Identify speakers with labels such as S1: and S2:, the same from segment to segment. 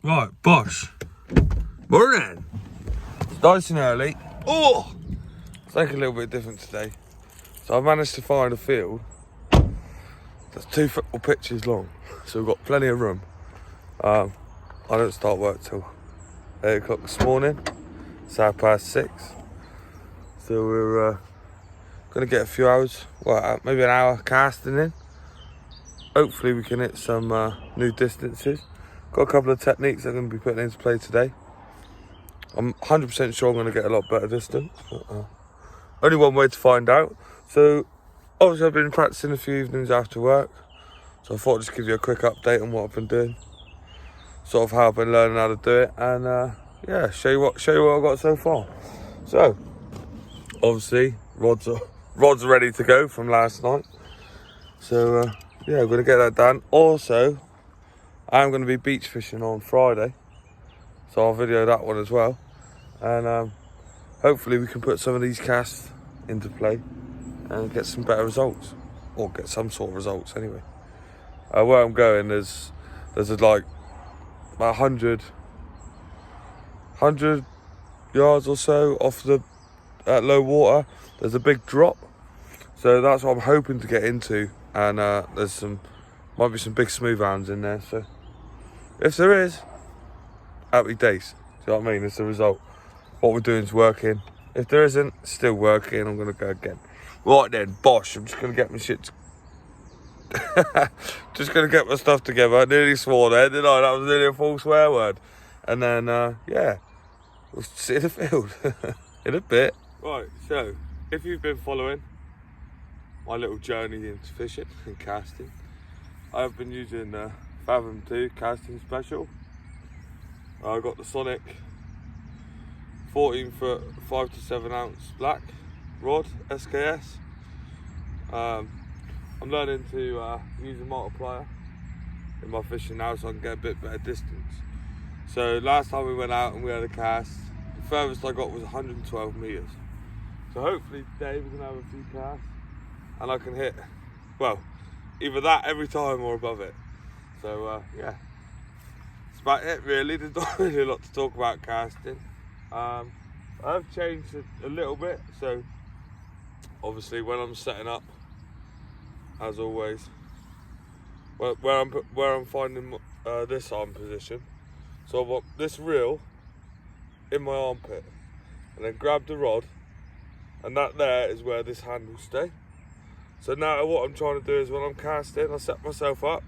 S1: Right, Bosh. Morning. It's nice and early. Oh! It's like a little bit different today. So I've managed to find a field that's 2 football pitches long. So we've got plenty of room. I don't start work till 8 o'clock this morning. It's 6:30. So we're going to get a few hours, maybe an hour casting in. Hopefully we can hit some new distances. Got a couple of techniques I'm going to be putting into play today. I'm 100% sure I'm going to get a lot better distance. But, only one way to find out. So obviously I've been practicing a few evenings after work. So I thought I'd just give you a quick update on what I've been doing. Sort of how I've been learning how to do it. And yeah, show you what I've got so far. So obviously rods are ready to go from last night. So yeah, I'm going to get that done. Also, I'm going to be beach fishing on Friday. So I'll video that one as well. And hopefully we can put some of these casts into play and get some better results. Or get some sort of results anyway. Where I'm going, there's like about 100 yards or so off at low water. There's a big drop. So that's what I'm hoping to get into. And there's might be some big smooth hands in there. So if there is, happy days. Do you know what I mean? It's the result. What we're doing is working. If there isn't, still working. I'm going to go again. Right then, Bosh. I'm just going to get my shit. Just going to get my stuff together. I nearly swore there, didn't I? That was nearly a full swear word. And then, yeah, we'll see in the field in a bit. Right, so if you've been following my little journey into fishing and casting, I've been using Fathom 2 casting special. I got the Sonic 14 foot 5 to 7 ounce black rod SKS. I'm learning to use a multiplier in my fishing now so I can get a bit better distance. So last time we went out and we had a cast, the furthest I got was 112 metres. So hopefully today we're going to have a few casts and I can hit, well, either that every time or above it. So yeah, that's about it really. There's not really a lot to talk about casting. I've changed it a little bit. So obviously when I'm setting up, as always, where I'm finding this arm position. So I've got this reel in my armpit, and then grab the rod, and that there is where this hand will stay. So now what I'm trying to do is when I'm casting, I set myself up.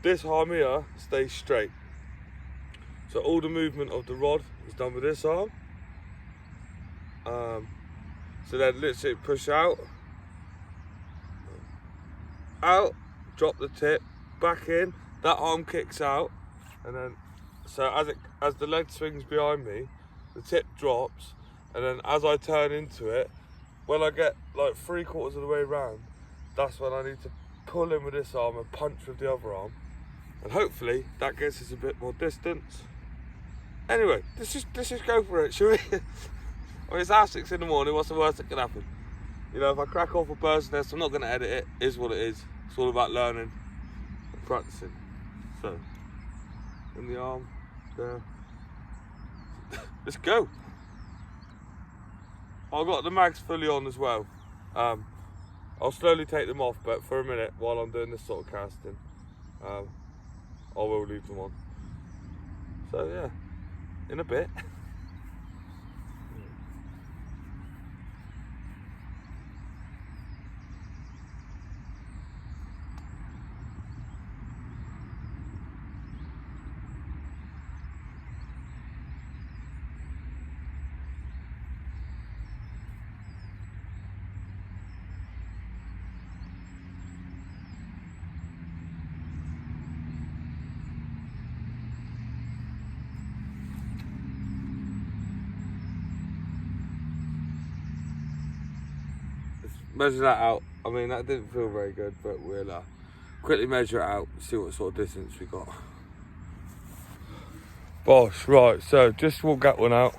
S1: This arm here stays straight. So all the movement of the rod is done with this arm. So then literally push out, drop the tip, back in, that arm kicks out, and then so as the leg swings behind me, the tip drops, and then as I turn into it, when I get like 3/4 of the way round, that's when I need to pull in with this arm and punch with the other arm, and hopefully that gets us a bit more distance. Anyway, let's just go for it, shall we? I mean, it's 6:30 in the morning, what's the worst that can happen? You know, if I crack off a bird's nest, I'm not going to edit it. It is what it is. It's all about learning and practicing. So, in the arm, there. Let's go. I've got the mags fully on as well. I'll slowly take them off, but for a minute, while I'm doing this sort of casting, I will leave them on. So yeah, in a bit. Measure that out. I mean, that didn't feel very good, but we'll quickly measure it out, see what sort of distance we got. Bosh, right, so just walk that one out.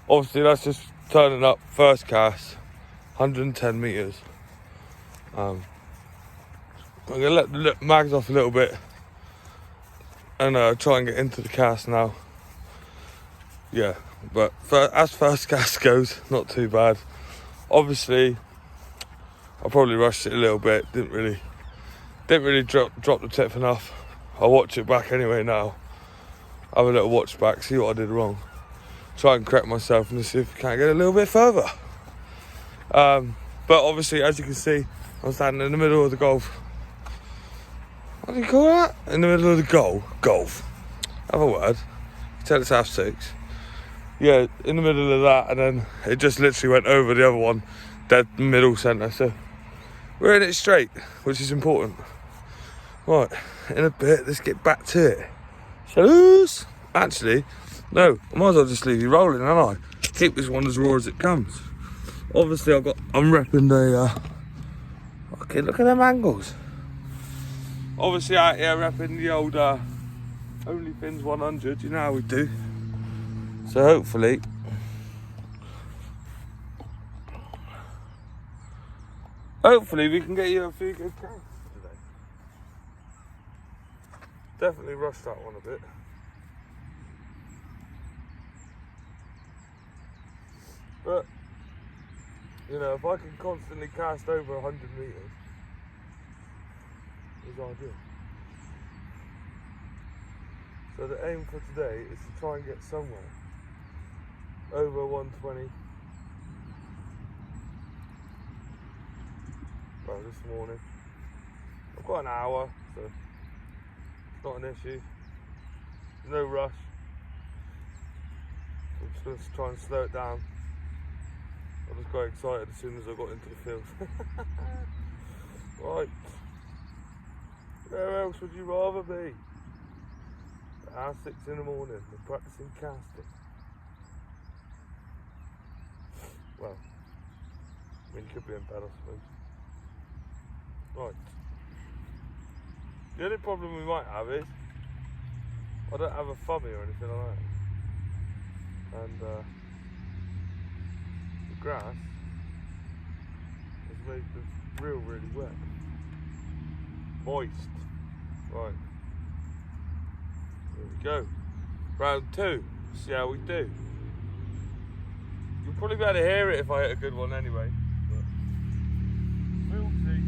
S1: Obviously, that's just turning up, first cast, 110 metres. I'm going to let the mags off a little bit. and try and get into the cast now. Yeah, but as first cast goes, not too bad. Obviously, I probably rushed it a little bit. Didn't really drop the tip enough. I'll watch it back anyway now. Have a little watch back, see what I did wrong. Try and correct myself and see if I can get a little bit further. But obviously, as you can see, I'm standing in the middle of the golf. What do you call that? In the middle of the golf. Have a word. Tell it's 6:30. Yeah, in the middle of that, and then it just literally went over the other one, dead middle centre. So we're in it straight, which is important. Right, in a bit, let's get back to it. Shalloos! Actually, no, I might as well just leave you rolling, haven't I? Keep this one as raw as it comes. Obviously, I'm repping the, okay, look at them angles. Obviously, out here repping the old OnlyFins 100, you know how we do. So hopefully, we can get you a few good casts today. Definitely rushed that one a bit. But, you know, if I can constantly cast over 100 metres, it's ideal. So the aim for today is to try and get somewhere over 120. Well, this morning. I've got an hour, so it's not an issue. No rush. I'm just going to try and slow it down. I just got excited as soon as I got into the field. Right. Where else would you rather be? At 6 in the morning, we're practicing casting. Well, I mean, you could be in bed, I suppose. Right. The only problem we might have is I don't have a fummy or anything like that. And the grass has made the reel really wet. Moist. Right. Here we go. Round 2. See how we do. You'll probably be able to hear it if I hit a good one anyway. But we'll see.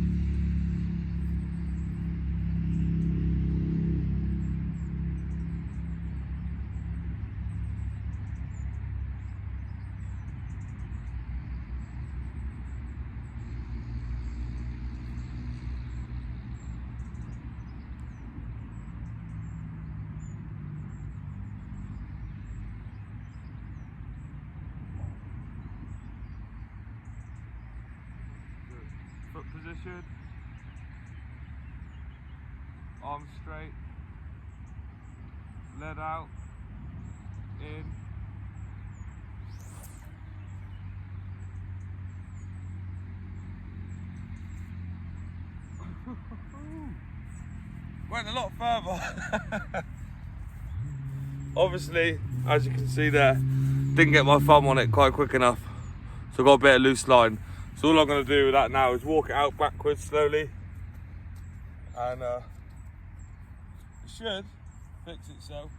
S1: Foot position, arms straight, lead out, in, went a lot further. Obviously, as you can see there, didn't get my thumb on it quite quick enough, so I got a bit of loose line. So all I'm going to do with that now is walk it out backwards slowly, and it should fix itself.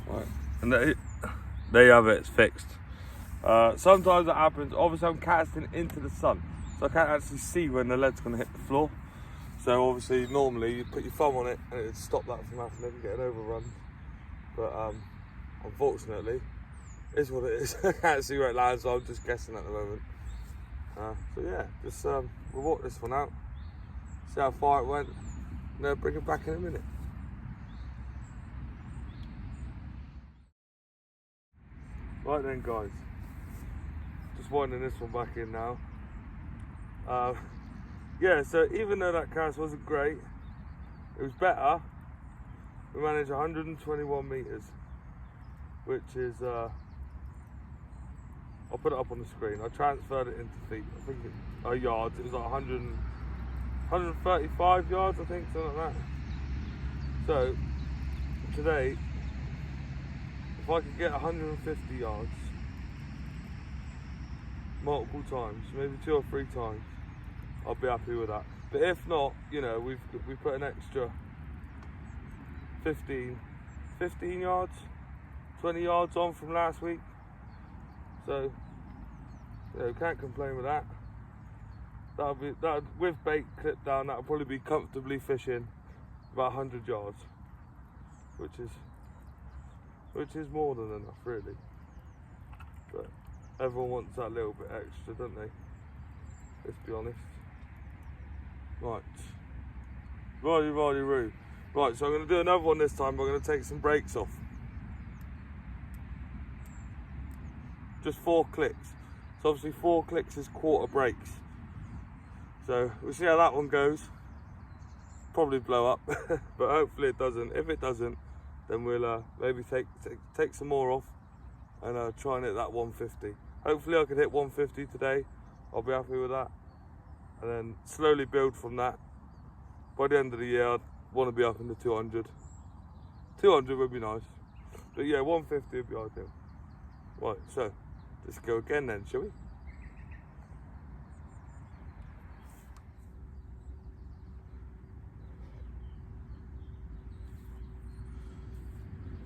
S1: Right, and there you have it, it's fixed. Sometimes that happens. Obviously I'm casting into the sun, so I can't actually see when the lead's going to hit the floor. So obviously normally you put your thumb on it and it'd stop that from happening and getting overrun. But unfortunately, it's what it is. I can't see where it lands, so I'm just guessing at the moment. So yeah, just we'll walk this one out, see how far it went, and then bring it back in a minute. Right then guys, just winding this one back in now. Yeah, so even though that cast wasn't great, it was better. We managed 121 metres, which is, I'll put it up on the screen. I transferred it into feet. I think yards. It was like 135 yards, I think, something like that. So, today, if I could get 150 yards, multiple times, maybe 2 or 3 times, I'll be happy with that. But if not, you know, we put an extra 15 yards, 20 yards on from last week. So, you know, can't complain with that. That with bait clipped down, that'll probably be comfortably fishing about 100 yards, which is more than enough, really. But everyone wants that little bit extra, don't they? Let's be honest. Right. Righty-roo. Right, so I'm going to do another one this time. We're going to take some brakes off. Just 4 clicks. So obviously 4 clicks is quarter brakes. So we'll see how that one goes. Probably blow up, but hopefully it doesn't. If it doesn't, then we'll maybe take some more off and try and hit that 150. Hopefully I can hit 150 today. I'll be happy with that. And then slowly build from that. By the end of the year, I'd want to be up in the 200. 200 would be nice. But yeah, 150 would be ideal. Right, so let's go again then, shall we?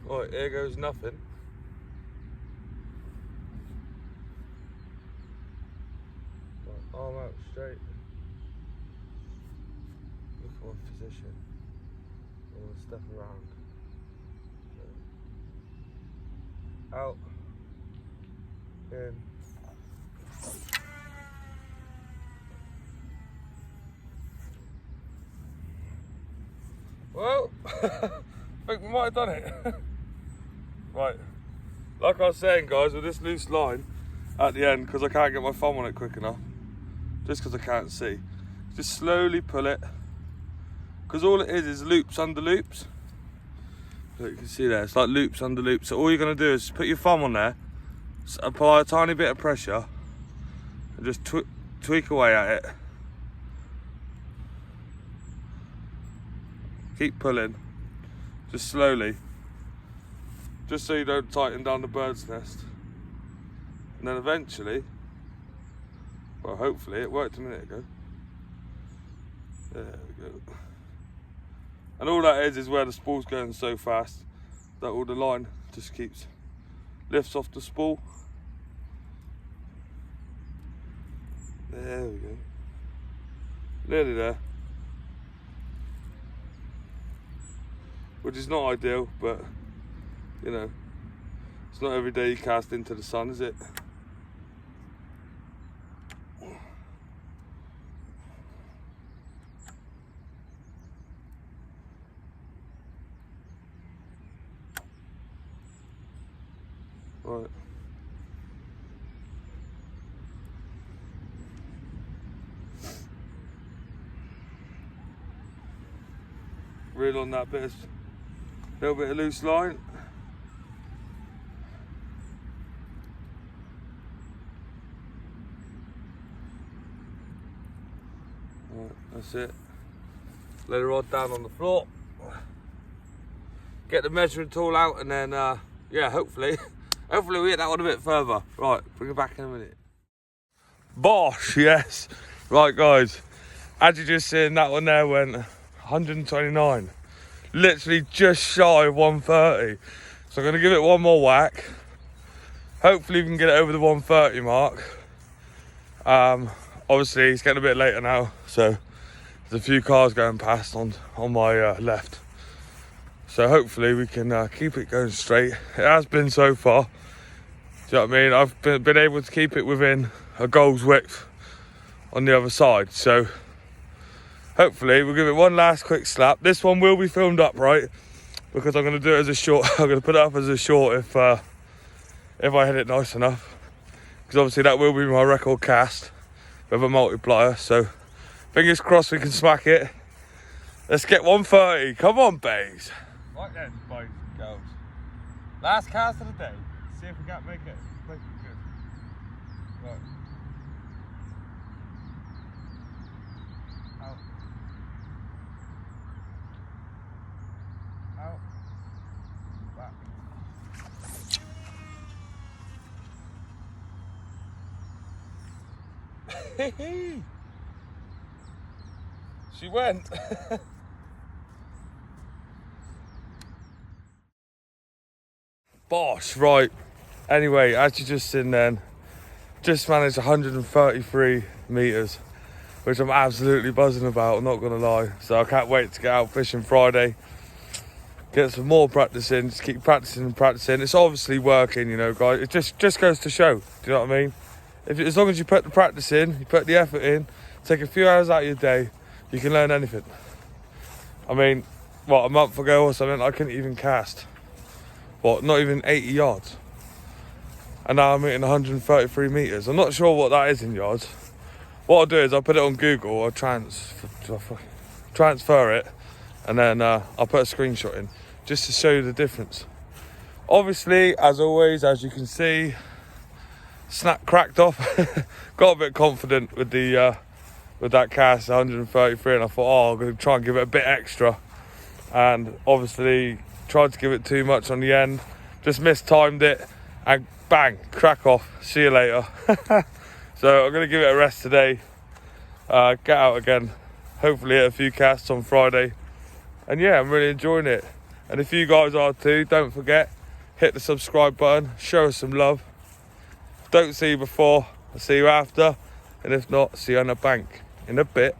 S1: Right, here goes nothing. Right, arm out straight. Look at my position. I'm gonna step around. Out. In. Well, I think we might have done it. Right, like I was saying, guys, with this loose line at the end, because I can't get my thumb on it quick enough, just because I can't see, just slowly pull it, because all it is loops under loops. Look, you can see there, it's like loops under loops. So all you're going to do is put your thumb on there, apply a tiny bit of pressure, and just tweak away at it. Keep pulling, just slowly. Just so you don't tighten down the bird's nest. And then eventually, well, hopefully, it worked a minute ago. There we go. And all that is where the spool's going so fast that all the line just lifts off the spool. There we go. Nearly there. Which is not ideal, but you know, it's not every day you cast into the sun, is it? Right. Reel on that little bit of loose line. Right, that's it. Lay the rod down on the floor. Get the measuring tool out, and then yeah, hopefully we hit that one a bit further. Right, bring it back in a minute. Bosh, yes. Right, guys, as you just seen, that one there went 129. Literally just shy of 130. So I'm going to give it one more whack. Hopefully we can get it over the 130 mark. Obviously it's getting a bit later now, so there's a few cars going past on my left. So hopefully we can keep it going straight. It has been so far. Do you know what I mean? I've been able to keep it within a goal's width on the other side. So hopefully we'll give it one last quick slap. This one will be filmed up, right? Because I'm going to do it as a short. I'm going to put it up as a short if I hit it nice enough. Because obviously that will be my record cast with a multiplier. So fingers crossed we can smack it. Let's get 130. Come on, babes. Right then, boys and girls. Last cast of the day. See if we can't make it good. Right. Out. Out. Back. She went. Bosh, right. Anyway, as you just seen then, just managed 133 metres, which I'm absolutely buzzing about, I'm not going to lie. So I can't wait to get out fishing Friday. Get some more practice in, just keep practicing and practicing. It's obviously working, you know, guys. It just goes to show, do you know what I mean? As long as you put the practice in, you put the effort in, take a few hours out of your day, you can learn anything. I mean, what, a month ago or something, I couldn't even cast. What, not even 80 yards. And now I'm hitting 133 metres. I'm not sure what that is in yards. What I'll do is I'll put it on Google, I'll transfer it, and then I'll put a screenshot in, just to show you the difference. Obviously, as always, as you can see, snap cracked off. Got a bit confident with the with that cast, 133, and I thought, oh, I'm going to try and give it a bit extra. And obviously, tried to give it too much on the end, just mistimed it, and bang, crack off. See you later. So I'm going to give it a rest today, get out again, hopefully hit a few casts on Friday. And yeah, I'm really enjoying it. And if you guys are too, don't forget, hit the subscribe button, show us some love. Don't see you before, I'll see you after. And if not, see you on the bank in a bit.